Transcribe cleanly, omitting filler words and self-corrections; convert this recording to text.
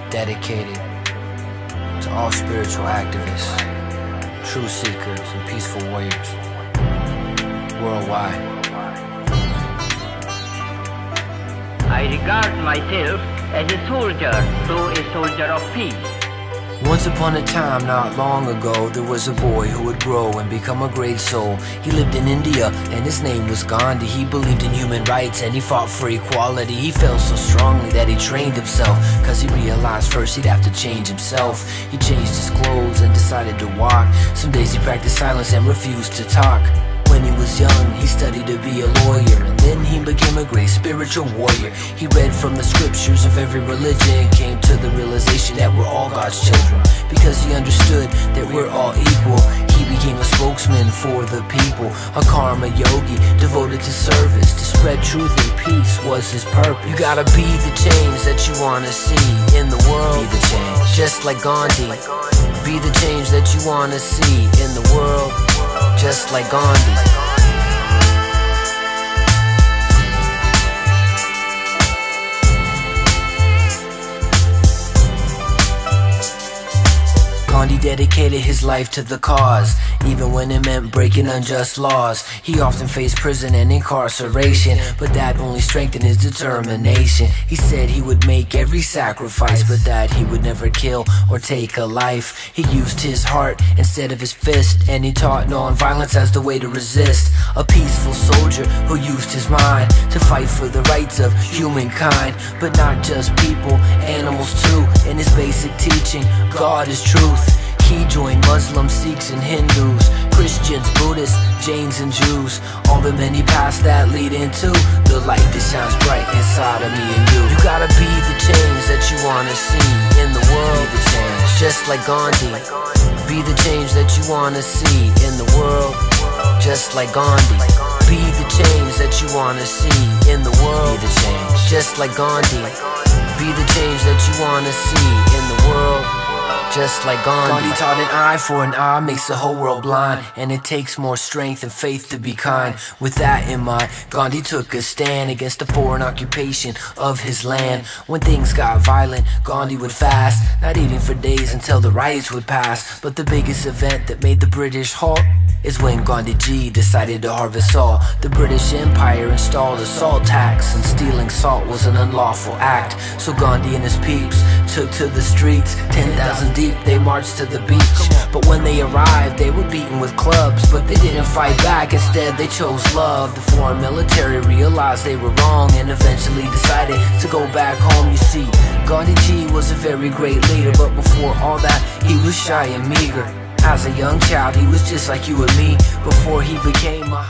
dedicated to all spiritual activists, truth seekers, and peaceful warriors worldwide. I regard myself as a soldier, though a soldier of peace. Once upon a time, not long ago, there was a boy who would grow and become a great soul. He lived in India and his name was Gandhi. He believed in human rights and he fought for equality. He felt so strongly that he trained himself, cause he realized first he'd have to change himself. He changed his clothes and decided to walk. Some days he practiced silence and refused to talk. When he was young, he studied to be a lawyer, and then he became a great spiritual warrior. He read from the scriptures of every religion, came to the realization that we're all God's children. Because he understood that we're all equal, he became a spokesman for the people, a karma yogi devoted to service. To spread truth and peace was his purpose. You gotta be the change that you wanna see in the world. Be the change, just like Gandhi. Be the change that you wanna see in the world, just like Gandhi. Gandhi dedicated his life to the cause, even when it meant breaking unjust laws. He often faced prison and incarceration, but that only strengthened his determination. He said he would make every sacrifice, but that he would never kill or take a life. He used his heart instead of his fist, and he taught non-violence as the way to resist. A peaceful soldier who used his mind to fight for the rights of humankind, but not just people, animals too. In his basic teaching, God is truth. He joined Muslims, Sikhs, and Hindus, Christians, Buddhists, Jains, and Jews. All the many paths that lead into the light that shines bright inside of me and you. You gotta be the change that you wanna see in the world. Be the change, just like Gandhi. Be the change that you wanna see in the world, just like Gandhi. Be the change that you wanna see in the world. Be the change, just like Gandhi. Be the change that you wanna see in the world, just like Gandhi. Gandhi taught an eye for an eye makes the whole world blind, and it takes more strength and faith to be kind. With that in mind, Gandhi took a stand against the foreign occupation of his land. When things got violent, Gandhi would fast, not eating for days until the riots would pass. But the biggest event that made the British halt is when Gandhi G decided to harvest salt. The British Empire installed a salt tax, and stealing salt was an unlawful act. So Gandhi and his peeps took to the streets, 10,000 deep, they marched to the beach. But when they arrived, they were beaten with clubs, but they didn't fight back, instead they chose love. The foreign military realized they were wrong and eventually decided to go back home. You see, Gandhi G was a very great leader, but before all that, he was shy and meager. As a young child, he was just like you and me before he became a